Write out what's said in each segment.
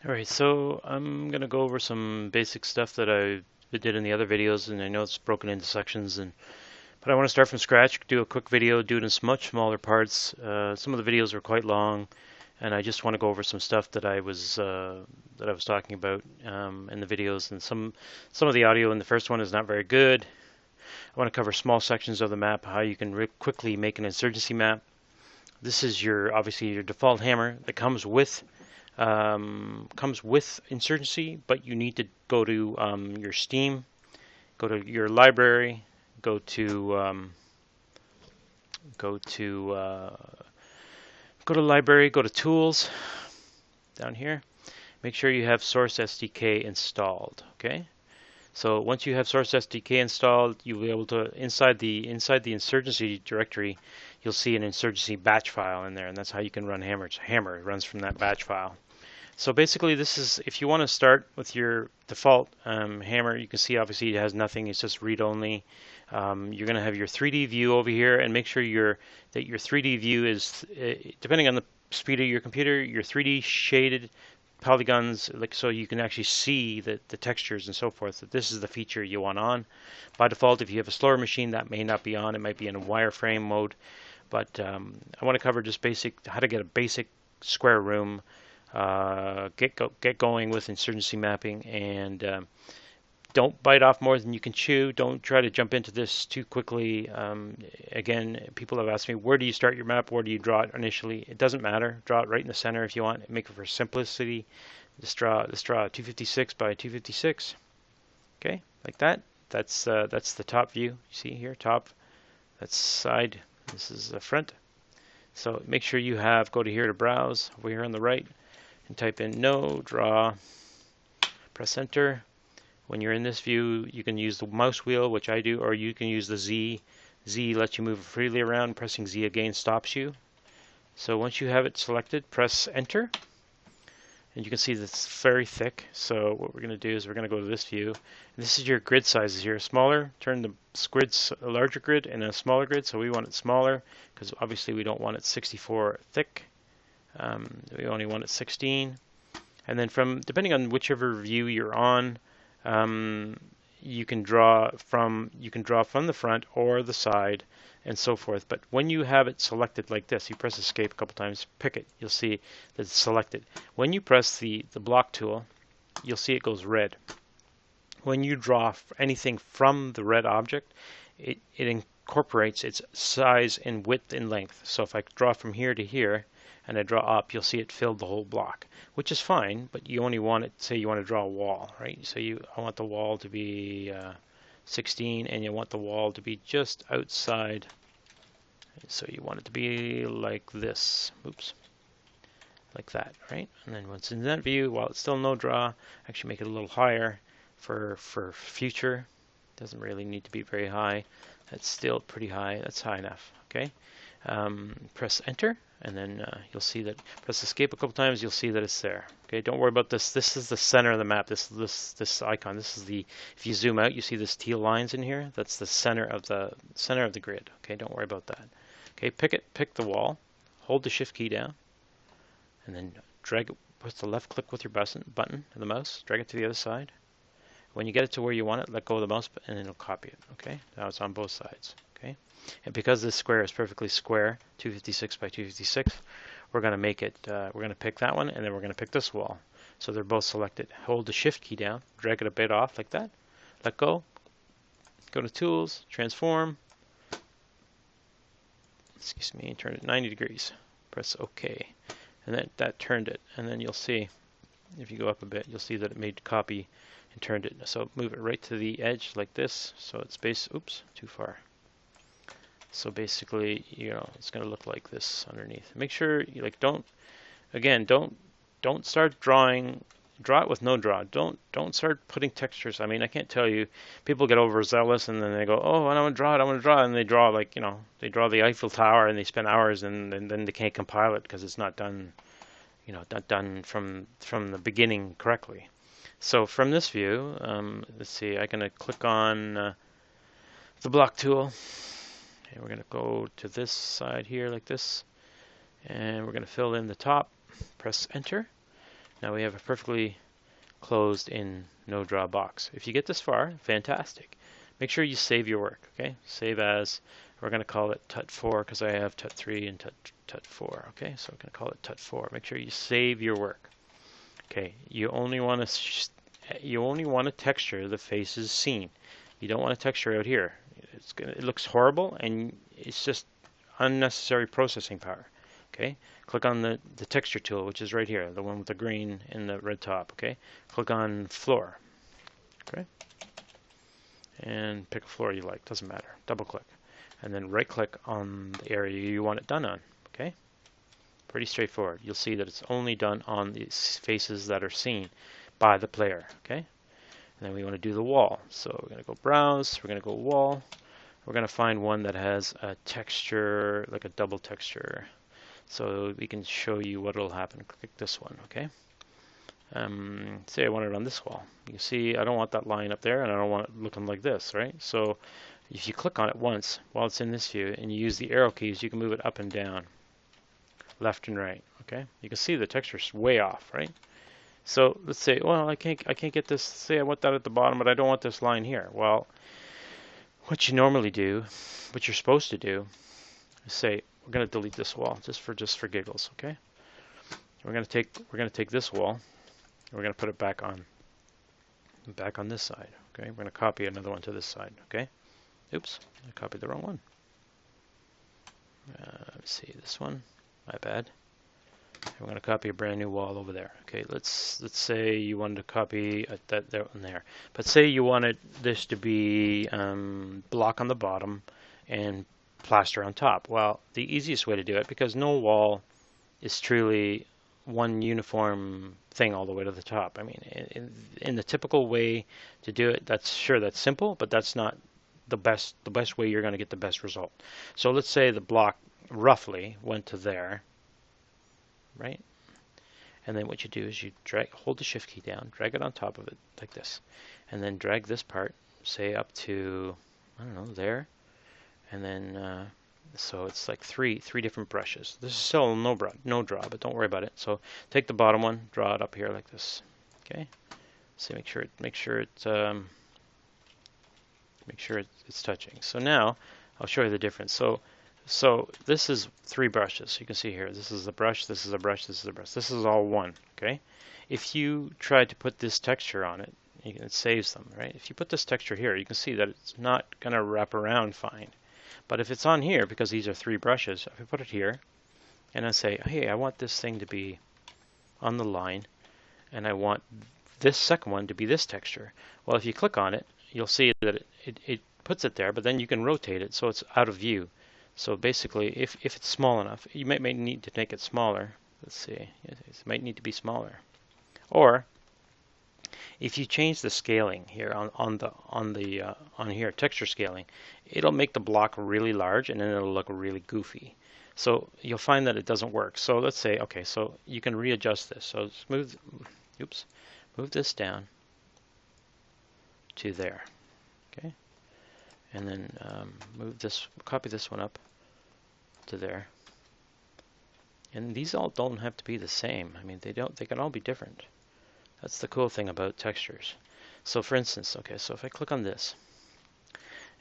Alright, so I'm gonna go over some basic stuff that I did in the other videos, and I know it's broken into sections, but I want to start from scratch, do a quick video, do it in much smaller parts. Some of the videos are quite long, and I just want to go over some stuff that I was talking about in the videos, and some of the audio in the first one is not very good. I want to cover small sections of the map, how you can quickly make an insurgency map. This is your obviously your default hammer that comes with Insurgency, but you need to go to your Steam, go to your library, go to go to uh, go to library, go to tools down here. Make sure you have Source SDK installed. Okay. So once you have Source SDK installed, you'll be able to inside the Insurgency directory, you'll see an Insurgency batch file in there, and that's how you can run Hammer. Hammer runs from that batch file. So basically, this is if you want to start with your default hammer. You can see obviously it has nothing; it's just read-only. You're going to have your 3D view over here, and make sure that your 3D view is depending on the speed of your computer, your 3D shaded polygons, like so you can actually see the textures and so forth. That this is the feature you want on. By default, if you have a slower machine, that may not be on. It might be in a wireframe mode. But I want to cover just how to get a basic square room, get going with insurgency mapping, and don't bite off more than you can chew. Don't try to jump into this too quickly. Again, people have asked me, where do you start your map? Where do you draw it initially? It doesn't matter. Draw it right in the center if you want. Make it for simplicity. Let's draw 256 by 256. Okay, like that. That's the top view. You see here, top. That's side. This is the front. So make sure you go to here to browse over here on the right, and type in no draw. Press enter. When you're in this view, you can use the mouse wheel, which I do, or you can use the Z. Z lets you move freely around. Pressing Z again stops you. So once you have it selected, press enter. And you can see that it's very thick. So what we're going to do is we're going to go to this view. And this is your grid sizes here. Smaller, turn the grids a larger grid and a smaller grid. So we want it smaller because obviously we don't want it 64 thick. We only want it 16. And then depending on whichever view you're on, you can draw from the front or the side and so forth. But when you have it selected like this, you press escape a couple times, pick it, you'll see that it's selected. When you press the block tool, you'll see it goes red. When you draw anything from the red object, it incorporates its size and width and length. So if I draw from here to here and I draw up, you'll see it filled the whole block, which is fine, but you only want it, say you want to draw a wall, right? So I want the wall to be 16, and you want the wall to be just outside. So you want it to be like this. Oops. Like that, right? And then once in that view, while it's still no draw, actually make it a little higher for future. Doesn't really need to be very high. That's still pretty high. That's high enough. Okay. Press enter, and then you'll see that. Press escape a couple times. You'll see that it's there. Okay. Don't worry about this. This is the center of the map. This icon. This is the. If you zoom out, you see this teal lines in here. That's the center of the grid. Okay. Don't worry about that. Okay. Pick the wall. Hold the shift key down, and then drag it with the left click with your button of the mouse. Drag it to the other side. When you get it to where you want it, let go of the mouse and it'll copy it. Okay, now it's on both sides. Okay, and because this square is perfectly square, 256 by 256, we're going to make it. We're going to pick that one, and then we're going to pick this wall. So they're both selected. Hold the Shift key down, drag it a bit off like that. Let go. Go to Tools, Transform. Excuse me, turn it 90 degrees. Press OK, and that turned it. And then you'll see, if you go up a bit, you'll see that it made copy and turned it. So move it right to the edge like this. So it's oops, too far. So basically, it's going to look like this underneath. Make sure you don't start drawing. Draw it with no draw. Don't start putting textures. I mean, I can't tell you. People get overzealous and then they go, oh, I want to draw it. I want to draw it, and they draw they draw the Eiffel Tower and they spend hours and then they can't compile it because it's not done. Not done from the beginning correctly. So from this view, let's see, I'm going to click on the block tool, and we're going to go to this side here like this, and we're going to fill in the top, press enter, Now we have a perfectly closed in no draw box. If you get this far, fantastic. Make sure you save your work, okay? Save as, we're going to call it tut4 because I have tut3 and tut4, okay? So we're going to call it tut4. Make sure you save your work. Okay, you only want to texture the faces seen. You don't want to texture out here. It looks horrible and it's just unnecessary processing power. Okay, click on the texture tool, which is right here, the one with the green and the red top. Okay, click on floor. Okay, and pick a floor you like, doesn't matter. Double click, and then right click on the area you want it done on. Okay, pretty straightforward. You'll see that it's only done on the faces that are seen by the player. Okay, and then we want to do the wall. So we're going to go browse, we're going to go wall. We're going to find one that has a texture, like a double texture. So we can show you what will happen. Click this one, okay? Say I want it on this wall. You can see I don't want that line up there and I don't want it looking like this, right? So if you click on it once while it's in this view and you use the arrow keys, you can move it up and down, left and right, okay? You can see the texture's way off, right? So let's say, well, I can't get this, say I want that at the bottom, but I don't want this line here. Well, what you normally do, what you're supposed to do, is say, we're going to delete this wall just for giggles, okay? We're going to take this wall, and we're going to put it back on this side, okay? We're going to copy another one to this side, okay? Oops, I copied the wrong one. Let's see, this one, my bad. And we're going to copy a brand new wall over there. Okay, let's say you wanted to copy that there and there, but say you wanted this to be block on the bottom and plaster on top. Well, the easiest way to do it, because no wall is truly one uniform thing all the way to the top. I mean, in the typical way to do it, that's simple, but that's not the best way you're going to get the best result. So let's say the block roughly went to there, right? And then what you do is you hold the shift key down, drag it on top of it like this, and then drag this part, say up to, I don't know, there, and then so it's like three different brushes. This is still no draw, but don't worry about it. So take the bottom one, draw it up here like this. Okay. So make sure it's touching. So now I'll show you the difference. So this is 3 brushes. You can see here. This is a brush. This is a brush. This is a brush. This is all one. Okay. If you try to put this texture on it, it saves them, right? If you put this texture here, you can see that it's not going to wrap around fine. But if it's on here, because these are 3 brushes, if I put it here, and I say, hey, I want this thing to be on the line, and I want this second one to be this texture. Well, if you click on it, you'll see that it puts it there, but then you can rotate it so it's out of view. So basically, if it's small enough, you might need to make it smaller. Let's see, it might need to be smaller. Or if you change the scaling here on here, texture scaling, it'll make the block really large and then it'll look really goofy. So you'll find that it doesn't work. So let's say, okay, so you can readjust this. So move this down to there, okay, and then copy this one up to there. And these all don't have to be the same. I mean, they can all be different. That's the cool thing about textures. So for instance, okay, so if I click on this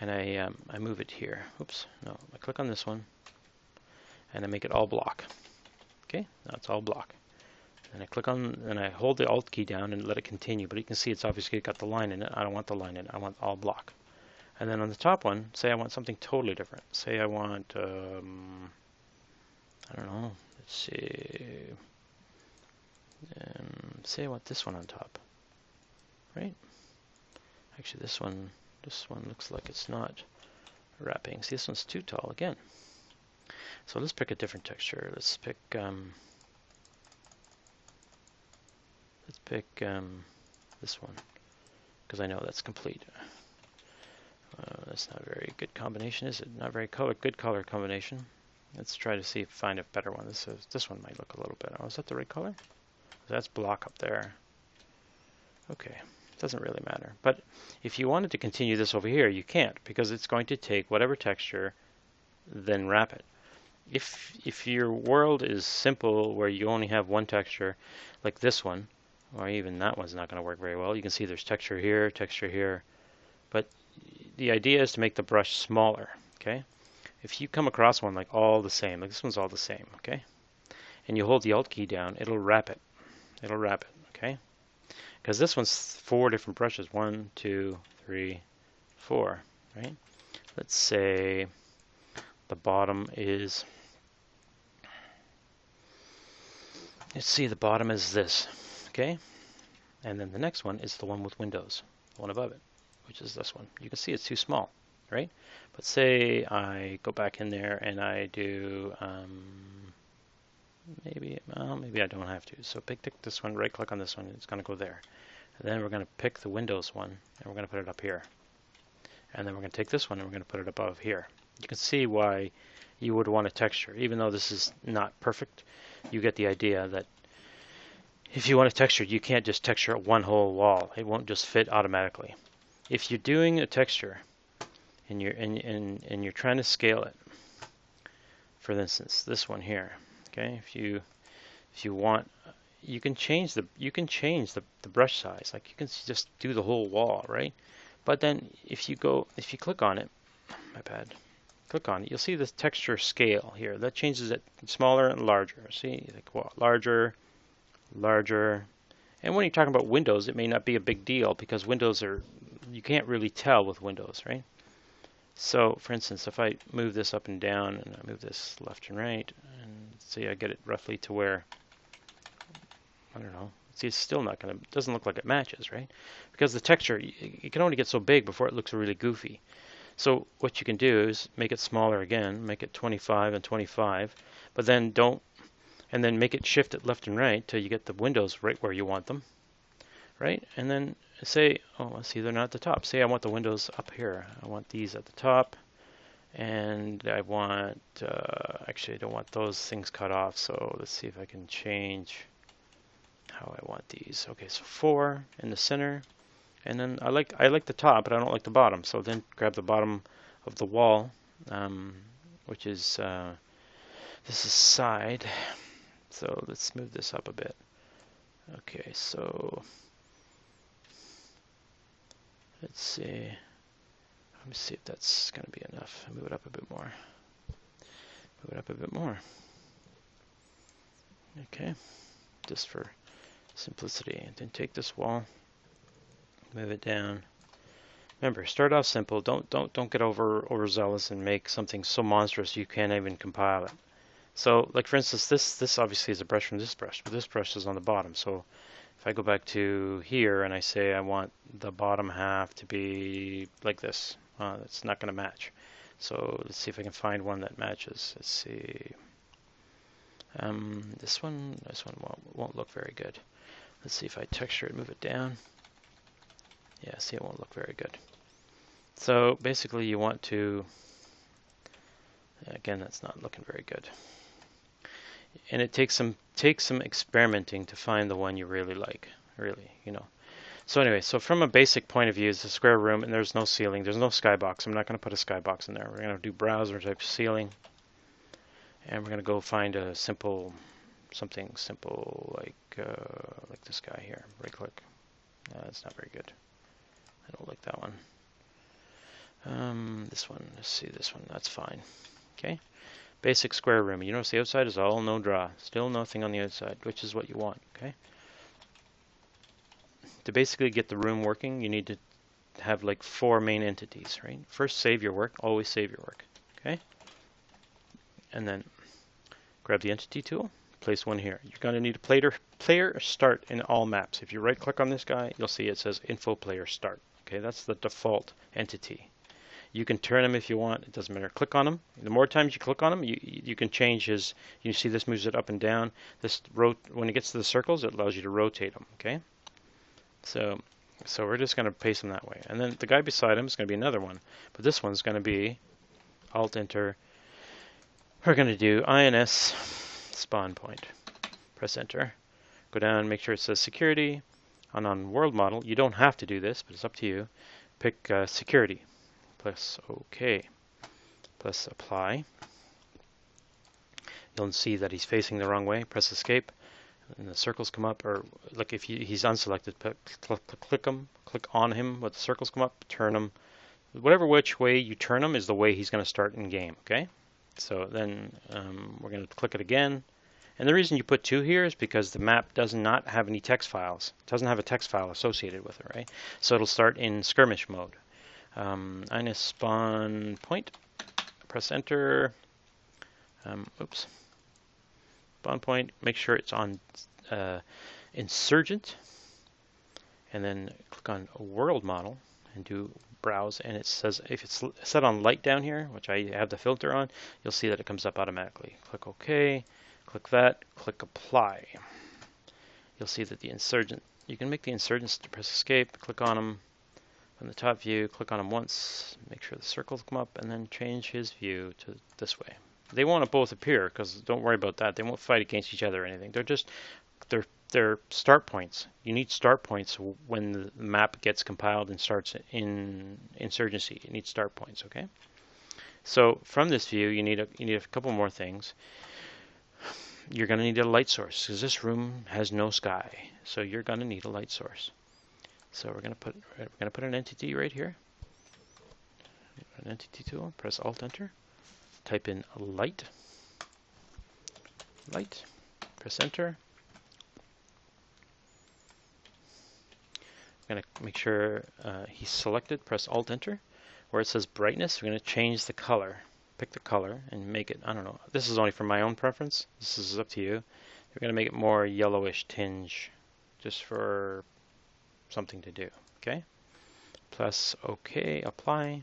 and I move it here, oops, no, I click on this one and I make it all block. Okay, now it's all block. And I click on, and I hold the Alt key down and let it continue, but you can see it's obviously got the line in it. I don't want the line in it, I want all block. And then on the top one, say I want something totally different. Say I want, I don't know, let's see, say I want this one on top, right? Actually, this one looks like it's not wrapping. See, this one's too tall again. So let's pick a different texture. Let's pick this one, because I know that's complete. That's not a very good combination, is it? Not very good color combination. Let's try to find a better one. This one might look a little better. Oh, is that the right color? That's block up there. Okay, doesn't really matter. But if you wanted to continue this over here, you can't, because it's going to take whatever texture, then wrap it. If your world is simple, where you only have one texture, like this one, or even that one's not going to work very well. You can see there's texture here, but the idea is to make the brush smaller, okay? If you come across one like all the same, like this one's all the same, okay? And you hold the Alt key down, it'll wrap it. It'll wrap it, okay? Because this one's 4 different brushes. 1, 2, 3, 4, right? Let's say the bottom is, let's see, the bottom is this, okay? And then the next one is the one with windows, the one above it, which is this one. You can see it's too small, right? But say I go back in there and I do, maybe I don't have to. So pick this one, right click on this one, it's going to go there. And then we're going to pick the Windows one, and we're going to put it up here. And then we're going to take this one, and we're going to put it above here. You can see why you would want a texture. Even though this is not perfect, you get the idea that if you want a texture, you can't just texture one whole wall. It won't just fit automatically. If you're doing a texture, and you're trying to scale it, for instance, this one here, okay? If you want, you can change the brush size. Like you can just do the whole wall, right? But then if you click on it, my bad, click on it, you'll see this texture scale here. That changes it smaller and larger. See, like well, larger. And when you're talking about windows, it may not be a big deal because windows are, you can't really tell with windows, right? So, for instance, if I move this up and down, and I move this left and right, and see, I get it roughly to where, I don't know. See, it's still not going to, doesn't look like it matches, right? Because the texture, you can only get so big before it looks really goofy. So what you can do is make it smaller again, make it 25 and 25, but then and then make it shift it left and right till you get the windows right where you want them, right? And then say, oh, let's see, they're not at the top. Say I want the windows up here. I want these at the top, and I want, actually I don't want those things cut off, so let's see if I can change how I want these. Okay, so 4 in the center, and then I like the top, but I don't like the bottom. So then grab the bottom of the wall, which is this is side. So let's move this up a bit. Okay, so let's see. Let me see if that's going to be enough. Move it up a bit more. Move it up a bit more. Okay, just for simplicity. And then take this wall, move it down. Remember, start off simple. Don't get overzealous and make something so monstrous you can't even compile it. So, like for instance, this obviously is a brush from this brush, but this brush is on the bottom. So, if I go back to here and I say I want the bottom half to be like this, it's not going to match. So let's see if I can find one that matches. Let's see. This one won't look very good. Let's see if I texture it, move it down. Yeah, see, it won't look very good. So basically you want to, again, that's not looking very good. And it takes some experimenting to find the one you really like, really, you know. So anyway, so from a basic point of view, it's a square room and there's no ceiling, there's no skybox. I'm not going to put a skybox in there. We're going to do browser type ceiling. And we're going to go find a something simple like this guy here. Right click. That's not very good. I don't like that one. This one, let's see this one, that's fine. Okay, basic square room. You notice the outside is all no draw, still nothing on the outside, which is what you want. Okay, to basically get the room working, you need to have like 4 main entities, right? First, save your work, always save your work. Okay, and then grab the entity tool, place one here. You're going to need a player start in all maps. If you right click on this guy, you'll see it says info player start. Okay, that's the default entity. You can turn them if you want, it doesn't matter. Click on them. The more times you click on them, you can change his, you see this moves it up and down. This when it gets to the circles, it allows you to rotate them, okay? So we're just going to paste them that way. And then the guy beside him is going to be another one, but this one's going to be Alt Enter. We're going to do INS spawn point. Press Enter. Go down, make sure it says security. On world model, you don't have to do this, but it's up to you. Pick security. Press OK. Press apply. You'll see that he's facing the wrong way. Press escape. and the circles come up, or like if he's unselected, click on him, let the circles come up, turn him. Whatever which way you turn him is the way he's going to start in game, okay? So then we're going to click it again. And the reason you put 2 here is because the map does not have any text files. It doesn't have a text file associated with it, right? So it'll start in skirmish mode. Inus spawn point, press enter. Oops. Spawn point, make sure it's on Insurgent, and then click on world model and do browse, and it says if it's set on light down here, which I have the filter on, you'll see that it comes up automatically. Click OK, click that, click apply. You'll see that the Insurgent, you can make the Insurgents to press escape, click on them from the top view, click on him once, make sure the circles come up, and then change his view to this way. They won't both appear, because don't worry about that. They won't fight against each other or anything. They're start points. You need start points when the map gets compiled and starts in Insurgency. You need start points, okay? So from this view, you need a couple more things. You're going to need a light source, because this room has no sky. So you're going to need a light source. So we're going to put an entity right here. An entity tool. Press Alt Enter. Type in light. Light. Press Enter. I'm going to make sure he's selected. Press Alt Enter. Where it says brightness, we're going to change the color. Pick the color and make it, I don't know. This is only for my own preference. This is up to you. We're going to make it more yellowish tinge, just for something to do. Okay. Press OK. Apply.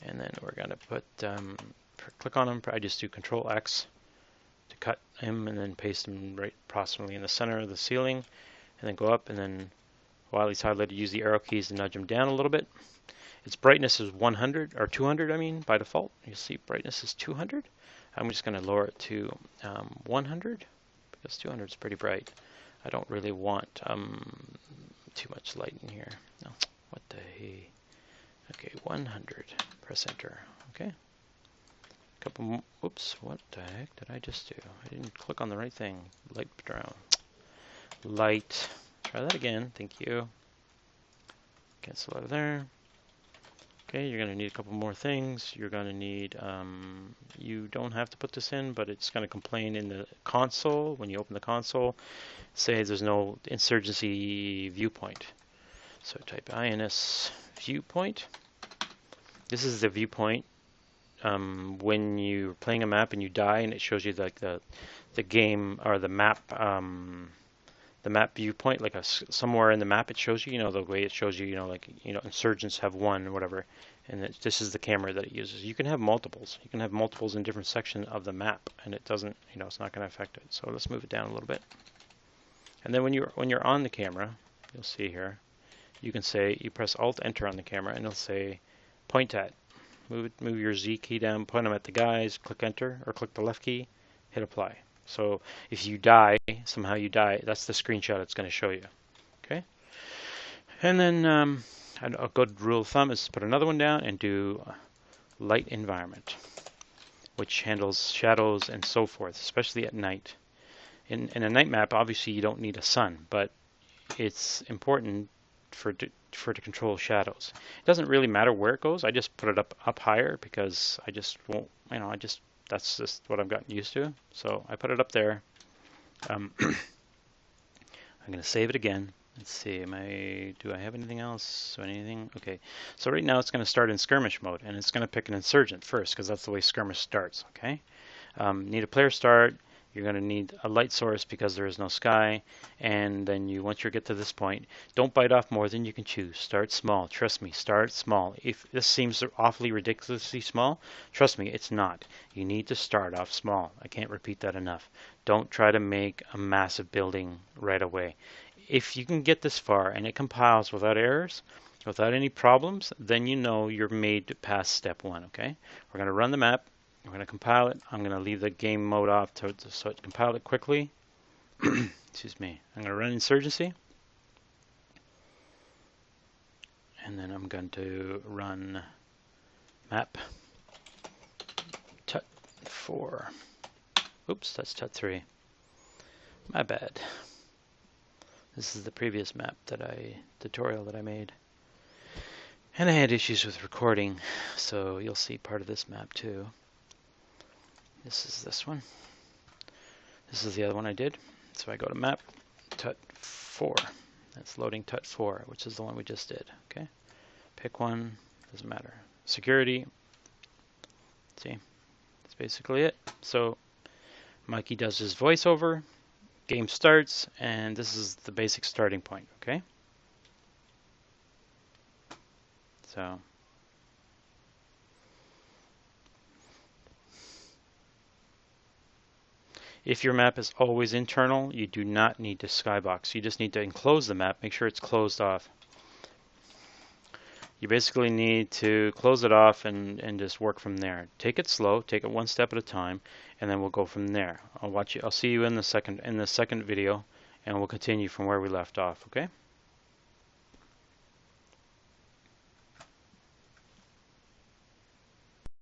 And then we're going to put, click on him. I just do Control X to cut him and then paste him right approximately in the center of the ceiling. And then go up, and then while he's highlighted, use the arrow keys to nudge him down a little bit. Its brightness is 100, or 200, I mean, by default. You'll see brightness is 200. I'm just going to lower it to 100, because 200 is pretty bright. I don't really want too much light in here. No, what the hey. Okay, 100. Press enter. Okay. Couple. Oops. What the heck did I just do? I didn't click on the right thing. Light brown. Light. Try that again. Thank you. Cancel out of there. Okay, you're going to need a couple more things. You're going to need, you don't have to put this in, but it's going to complain in the console. When you open the console, say there's no Insurgency viewpoint. So type INS viewpoint. This is the viewpoint when you're playing a map and you die, and it shows you like the game or the map viewpoint, like somewhere in the map it shows you, you know, the way it shows you, like, insurgents have won or whatever, and this is the camera that it uses. You can have multiples. You can have multiples in different sections of the map, and it doesn't, it's not going to affect it. So let's move it down a little bit. And then when you're on the camera, you'll see here, you can say, you press Alt Enter on the camera, and it'll say point at. Move your Z key down, point them at the guys, click Enter, or click the left key, hit Apply. So if you die, somehow you die, that's the screenshot it's going to show you. Okay? And then a good rule of thumb is put another one down and do light environment, which handles shadows and so forth, especially at night. In a night map, obviously you don't need a sun, but it's important for it to control shadows. It doesn't really matter where it goes. I just put it up higher because I just won't, that's just what I've gotten used to. So I put it up there. I'm going to save it again. Let's see, do I have anything else? Anything? Okay. So right now it's going to start in skirmish mode, and it's going to pick an insurgent first because that's the way skirmish starts. Okay. Need a player start. You're going to need a light source because there is no sky, and then once you get to this point, don't bite off more than you can chew. Start small. Trust me, start small. If this seems awfully ridiculously small, trust me, it's not. You need to start off small. I can't repeat that enough. Don't try to make a massive building right away. If you can get this far and it compiles without errors, without any problems, then you know you're made to pass step 1, okay? We're going to run the map. I'm going to compile it. I'm going to leave the game mode off so it compiled it quickly. Excuse me. I'm going to run Insurgency. And then I'm going to run map tut 4. Oops, that's tut 3. My bad. This is the previous map tutorial that I made. And I had issues with recording, so you'll see part of this map too. This is this one. This is the other one I did. So I go to map, tut 4. That's loading tut 4, which is the one we just did. Okay. Pick one, doesn't matter. Security. See, that's basically it. So Mikey does his voiceover, game starts, and this is the basic starting point, okay? So if your map is always internal, you do not need to skybox. You just need to enclose the map, make sure it's closed off. You basically need to close it off and just work from there. Take it slow, take it one step at a time, and then we'll go from there. I'll see you in the second video, and we'll continue from where we left off, okay?